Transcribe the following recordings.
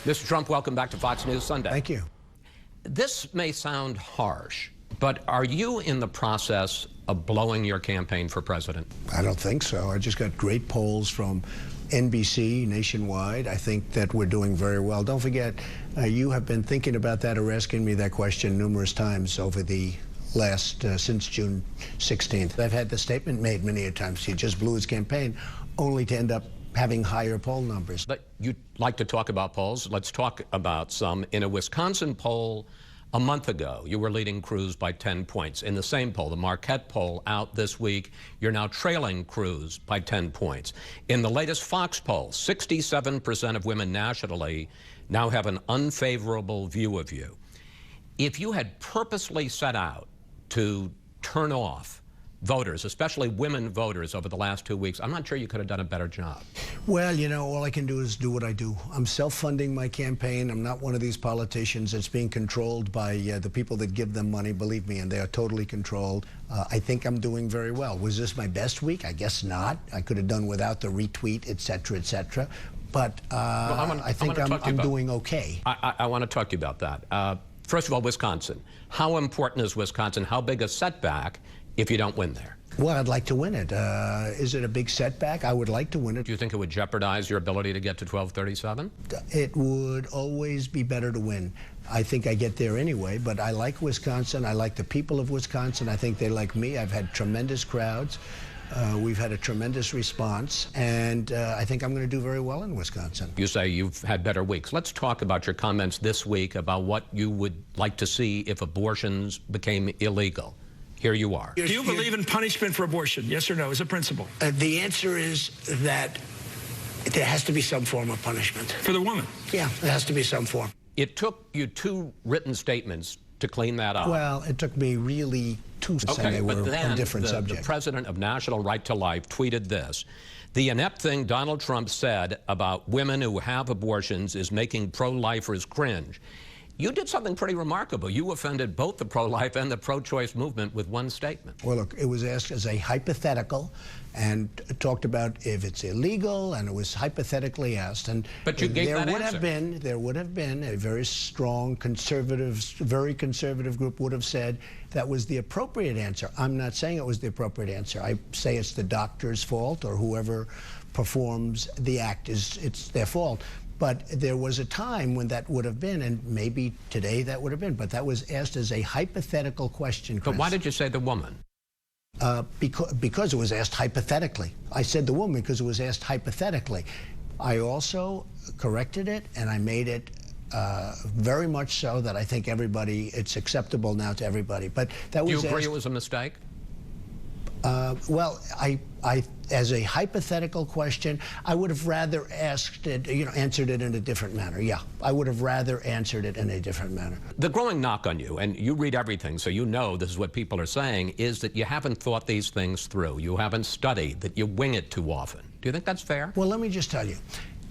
Mr. Trump, welcome back to Fox News Sunday. Thank you. This may sound harsh, but are you in the process of blowing your campaign for president? I don't think so. I just got great polls from NBC nationwide. I think that we're doing very well. Don't forget, you have been thinking about that or asking me that question numerous times over the last, since June 16th. I've had the statement made many a times. He just blew his campaign, only to end up having higher poll numbers. But you'd like to talk about polls? Let's talk about some. In a Wisconsin poll a month ago, you were leading Cruz by 10 points. In the same poll, the Marquette poll out this week, you're now trailing Cruz by 10 points. In the latest Fox poll, 67% of women nationally now have an unfavorable view of you. If you had purposely set out to turn off voters, especially women voters, over the last 2 weeks, I'm not sure you could have done a better job. Well, you know, all I can do is do what I do. I'm self-funding my campaign. I'm not one of these politicians that's being controlled by the people that give them money, believe me, and they are totally controlled. I think I'm doing very well. Was this my best week? I guess not. I could have done without the retweet, et cetera, et cetera. But I think I'm doing okay. I want to talk to you about that. First of all, Wisconsin. How important is Wisconsin? How big a setback if you don't win there? Well, I'd like to win it. Is it a big setback? I would like to win it. Do you think it would jeopardize your ability to get to 1237? It would always be better to win. I think I get there anyway, but I like Wisconsin. I like the people of Wisconsin. I think they like me. I've had tremendous crowds. We've had a tremendous response, and I think I'm going to do very well in Wisconsin. You say you've had better weeks. Let's talk about your comments this week about what you would like to see if abortions became illegal. Here you are. Do you believe in punishment for abortion? Yes or no, as a principle? The answer is that there has to be some form of punishment. For the woman? Yeah, there has to be some form. It took you 2 written statements to clean that up. Well, it took me really 2 to say they were a different subject. The president of National Right to Life tweeted this: "The inept thing Donald Trump said about women who have abortions is making pro-lifers cringe." You did something pretty remarkable. You offended both the pro-life and the pro-choice movement with one statement. Well, look, it was asked as a hypothetical and talked about if it's illegal, and it was hypothetically asked. And but you gave that answer. There would have been a very strong conservative, very conservative group would have said that was the appropriate answer. I'm not saying it was the appropriate answer. I say it's the doctor's fault, or whoever performs the act it's their fault. But there was a time when that would have been, and maybe today that would have been, but that was asked as a hypothetical question, Chris. But why did you say the woman? Because it was asked hypothetically. I said the woman because it was asked hypothetically. I also corrected it, and I made it very much so that I think it's acceptable now to everybody. But that was. Do you agree it was a mistake? Well, as a hypothetical question, I would have rather asked it, answered it in a different manner. Yeah, I would have rather answered it in a different manner. The growing knock on you, and you read everything, so you know this is what people are saying, is that you haven't thought these things through. You haven't studied, that you wing it too often. Do you think that's fair? Well, let me just tell you.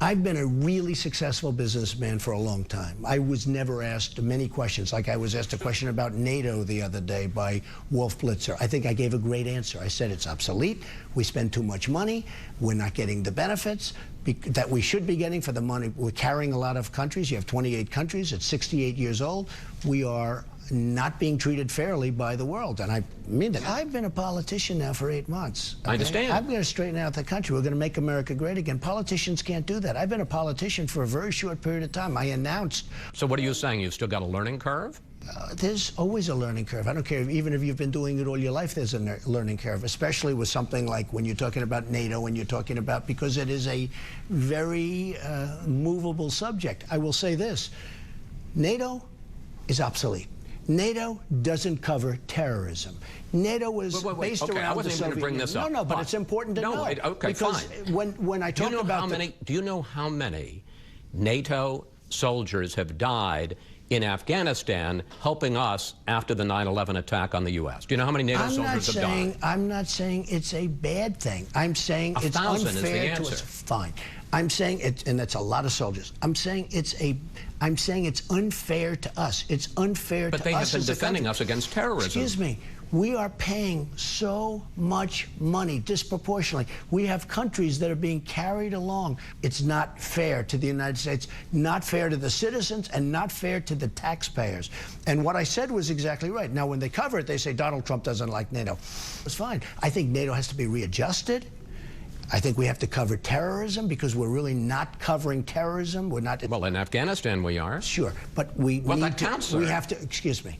I've been a really successful businessman for a long time. I was never asked many questions. Like I was asked a question about NATO the other day by Wolf Blitzer. I think I gave a great answer. I said it's obsolete. We spend too much money. We're not getting the benefits that we should be getting for the money. We're carrying a lot of countries. You have 28 countries. At 68 years old, we are not being treated fairly by the world. And I mean that. I've been a politician now for 8 months. Okay? I understand. I'm going to straighten out the country. We're going to make America great again. Politicians can't do that. I've been a politician for a very short period of time. I announced. So what are you saying? You've still got a learning curve? There's always a learning curve. I don't care, even if you've been doing it all your life, there's a learning curve, especially with something like when you're talking about NATO and you're talking about, because it is a very movable subject. I will say this, NATO is obsolete. NATO doesn't cover terrorism. NATO was based around the Soviet Union. Bring this up. No, but it's important to know. Okay, because fine. When I talk about do you know how many NATO soldiers have died in Afghanistan helping us after the 9/11 attack on the U.S.? Do you know how many NATO soldiers have died? I'm not saying it's a bad thing. I'm saying it's unfair to us. Fine. I'm saying it, and that's a lot of soldiers. I'm saying it's unfair to us. It's unfair to us. But they have been defending us against terrorism. Excuse me. We are paying so much money disproportionately. We have countries that are being carried along. It's not fair to the United States, not fair to the citizens, and not fair to the taxpayers. And what I said was exactly right. Now, when they cover it, they say Donald Trump doesn't like NATO. It's fine. I think NATO has to be readjusted. I think we have to cover terrorism because we're really not covering terrorism. We're not. Well, in Afghanistan we are. Sure, but we well, need that counts, we sir. have to. Excuse me.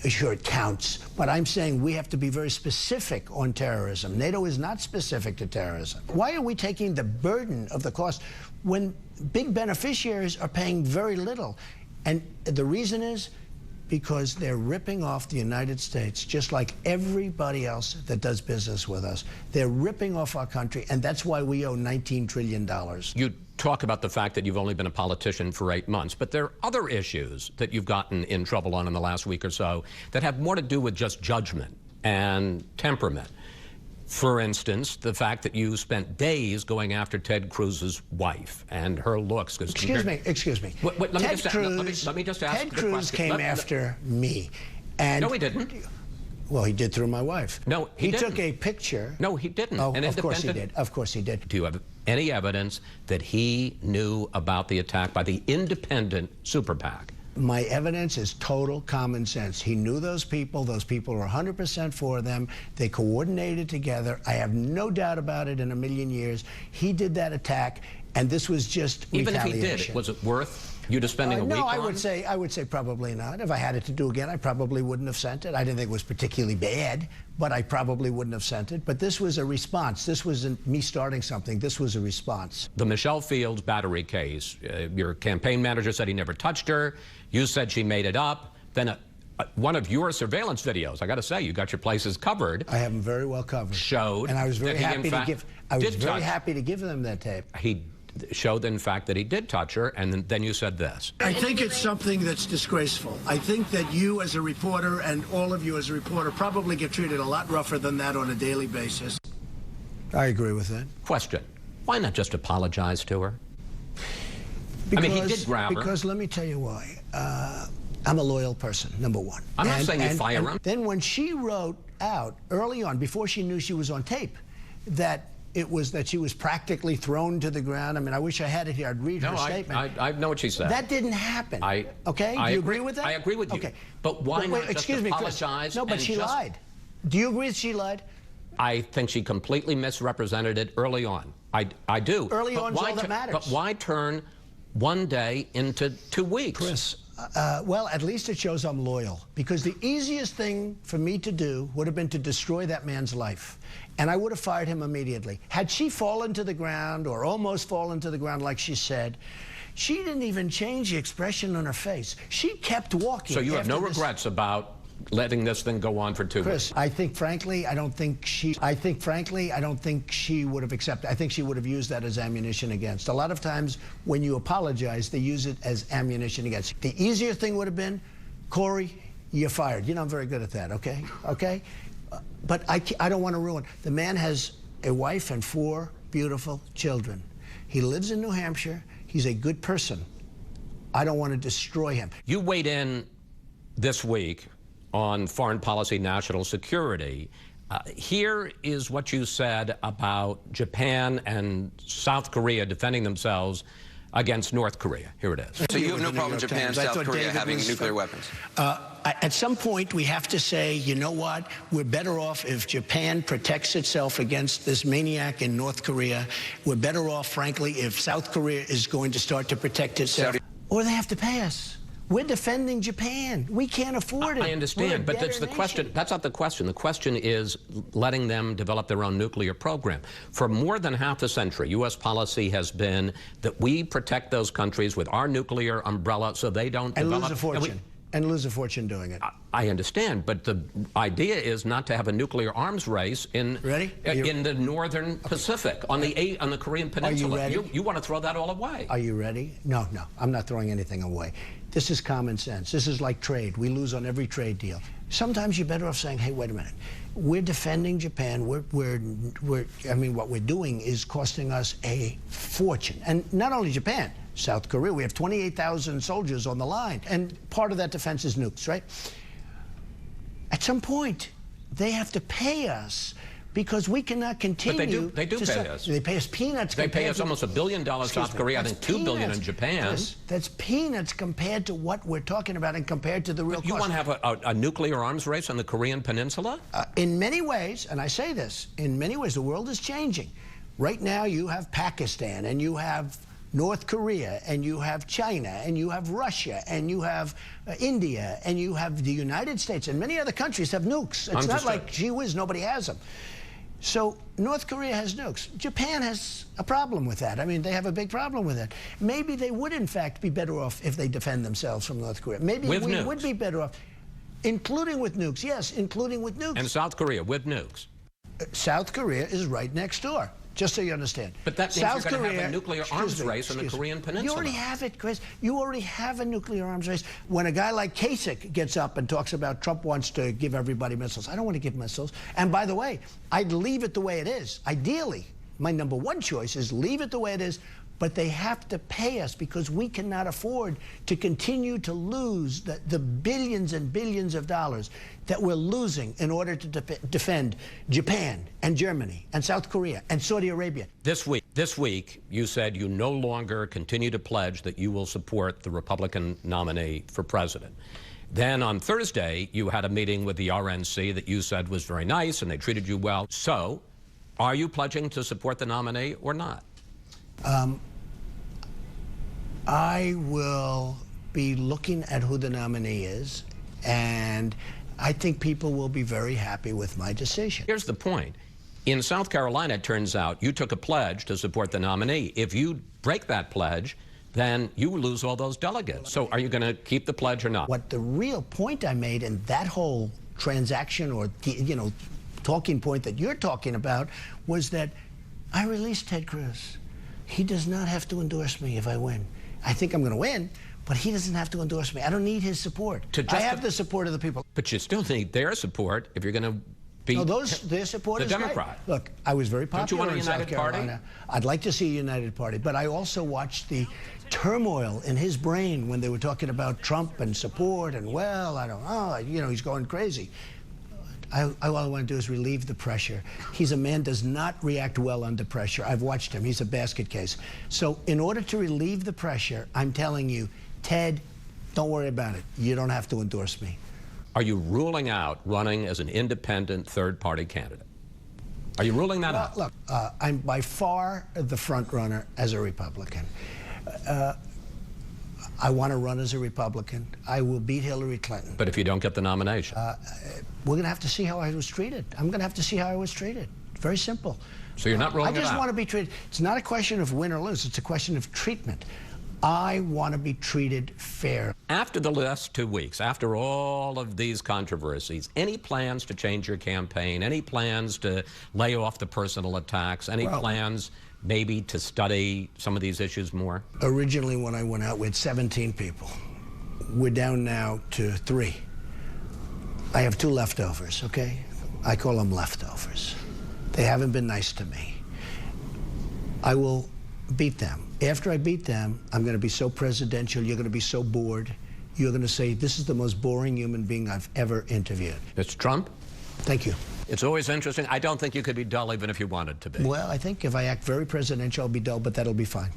Sure, it counts, but I'm saying we have to be very specific on terrorism. NATO is not specific to terrorism. Why are we taking the burden of the cost when big beneficiaries are paying very little? And the reason is because they're ripping off the United States, just like everybody else that does business with us. They're ripping off our country, and that's why we owe $19 trillion. You talk about the fact that you've only been a politician for 8 months, but there are other issues that you've gotten in trouble on in the last week or so that have more to do with just judgment and temperament. For instance, the fact that you spent days going after Ted Cruz's wife and her looks. Excuse me. Wait, let me just ask Ted the Cruz question. came after me. And no, he didn't. Well, he did through my wife. No, he didn't. Took a picture. No, he didn't. Oh, of course he did. Of course he did. Do you have any evidence that he knew about the attack by the independent super PAC? My evidence is total common sense. He knew those people. Those people were 100% for them. They coordinated together. I have no doubt about it in a million years. He did that attack, and this was just Even retaliation. if he did, was it worth you just spending a week no, on? I would say probably not. If I had it to do again, I probably wouldn't have sent it. I didn't think it was particularly bad, but I probably wouldn't have sent it. But this was a response. This wasn't me starting something. This was a response. The Michelle Fields battery case, your campaign manager said he never touched her. You said she made it up. Then one of your surveillance videos, I got to say, you got your places covered. I have them very well covered. Showed, and I was very happy to give. I was very touch. happy to give them that tape. He showed, in fact, that he did touch her, and then you said this. I think it's something that's disgraceful. I think that you as a reporter and all of you as a reporter probably get treated a lot rougher than that on a daily basis. I agree with that. Question: why not just apologize to her? Because, I mean, he did grab her. Because let me tell you why. I'm a loyal person, number one. I'm not saying you fire him. Then when she wrote out early on, before she knew she was on tape, that it was that she was practically thrown to the ground. I mean, I wish I had it here. I'd read her statement. I know what she said. That didn't happen. Okay? Do you agree with that? I agree with you. Okay. But why not just excuse me, Chris. apologize? No, but she lied. Do you agree that she lied? I think she completely misrepresented it early on. I do. Early on is all that matters. But why turn one day into 2 weeks? Chris, well, at least it shows I'm loyal. Because the easiest thing for me to do would have been to destroy that man's life. And I would have fired him immediately. Had she fallen to the ground or almost fallen to the ground like she said, she didn't even change the expression on her face. She kept walking. So you have no regrets about letting this thing go on for 2 weeks? Chris, I think frankly, I don't think she would have accepted. I think she would have used that as ammunition against. A lot of times when you apologize, they use it as ammunition against. The easier thing would have been, Corey, you're fired. You know, I'm very good at that, okay? Okay? But I don't want to ruin. The man has a wife and 4 beautiful children. He lives in New Hampshire. He's a good person. I don't want to destroy him. You weighed in this week on foreign policy, national security. Here is what you said about Japan and South Korea defending themselves against North Korea. Here it is. So you have no problem with Japan and South Korea having nuclear weapons? At some point, we have to say, you know what? We're better off if Japan protects itself against this maniac in North Korea. We're better off, frankly, if South Korea is going to start to protect itself. Or they have to pay us. We're defending Japan. We can't afford it. I understand, but that's the question. That's not the question. The question is letting them develop their own nuclear program. For more than half a century, U.S. policy has been that we protect those countries with our nuclear umbrella so they don't develop. Lose a fortune. And lose a fortune doing it. I understand, but the idea is not to have a nuclear arms race in the northern Pacific, on the Korean Peninsula. Are you ready? You want to throw that all away. Are you ready? No, I'm not throwing anything away. This is common sense. This is like trade. We lose on every trade deal. Sometimes you're better off saying, hey, wait a minute. We're defending Japan. I mean, what we're doing is costing us a fortune. And not only Japan, South Korea. We have 28,000 soldiers on the line. And part of that defense is nukes, right? At some point, they have to pay us because we cannot continue. But they do pay us. They pay us peanuts. They pay us almost $1 billion, South Korea, I think $2 billion in Japan. That's peanuts compared to what we're talking about and compared to the real cost. You want to have a nuclear arms race on the Korean Peninsula? In many ways, and I say this, in many ways the world is changing. Right now you have Pakistan, and you have North Korea, and you have China, and you have Russia, and you have India, and you have the United States, and many other countries have nukes. It's not like, gee whiz, nobody has them. So North Korea has nukes. Japan has a problem with that. I mean, they have a big problem with that. Maybe they would, in fact, be better off if they defend themselves from North Korea. Maybe we would be better off, including with nukes. Yes, including with nukes. And South Korea with nukes. South Korea is right next door. Just so you understand. But that means you're going to have a nuclear arms race on the Korean Peninsula. You already have it, Chris. You already have a nuclear arms race. When a guy like Kasich gets up and talks about Trump wants to give everybody missiles, I don't want to give missiles. And by the way, I'd leave it the way it is. Ideally, my number one choice is leave it the way it is, but they have to pay us because we cannot afford to continue to lose the billions and billions of dollars that we're losing in order to defend Japan and Germany and South Korea and Saudi Arabia. This week, you said you no longer continue to pledge that you will support the Republican nominee for president. Then on Thursday, you had a meeting with the RNC that you said was very nice and they treated you well. So, are you pledging to support the nominee or not? I will be looking at who the nominee is, and I think people will be very happy with my decision. Here's the point. In South Carolina, it turns out you took a pledge to support the nominee. If you break that pledge, then you lose all those delegates. So are you going to keep the pledge or not? What the real point I made in that whole transaction or, talking point that you're talking about was that I released Ted Cruz. He does not have to endorse me if I win. I think I'm going to win, but he doesn't have to endorse me. I don't need his support. I have the support of the people. But you still need their support if you're going to beat their support the Democrat. Great. Look, I was very popular Don't you want a united party? I'd like to see a united party, but I also watched the turmoil in his brain when they were talking about Trump and support and, well, I don't know, he's going crazy. All I want to do is relieve the pressure. He's a man does not react well under pressure. I've watched him. He's a basket case. So in order to relieve the pressure, I'm telling you, Ted, don't worry about it. You don't have to endorse me. Are you ruling out running as an independent third-party candidate? Are you ruling that out? Look, I'm by far the front runner as a Republican. I want to run as a Republican. I will beat Hillary Clinton. But if you don't get the nomination? We're going to have to see how I was treated. I'm going to have to see how I was treated. Very simple. So you're not ruling it out? I just want to be treated. It's not a question of win or lose. It's a question of treatment. I want to be treated fair. After the last 2 weeks, after all of these controversies, any plans to change your campaign? Any plans to lay off the personal attacks? Any plans maybe to study some of these issues more? Originally, when I went out, we had 17 people. We're down now to 3. I have 2 leftovers, okay? I call them leftovers. They haven't been nice to me. I will beat them. After I beat them, I'm going to be so presidential, you're going to be so bored. You're going to say, this is the most boring human being I've ever interviewed. Mr. Trump? Thank you. It's always interesting. I don't think you could be dull even if you wanted to be. Well, I think if I act very presidential, I'll be dull, but that'll be fine.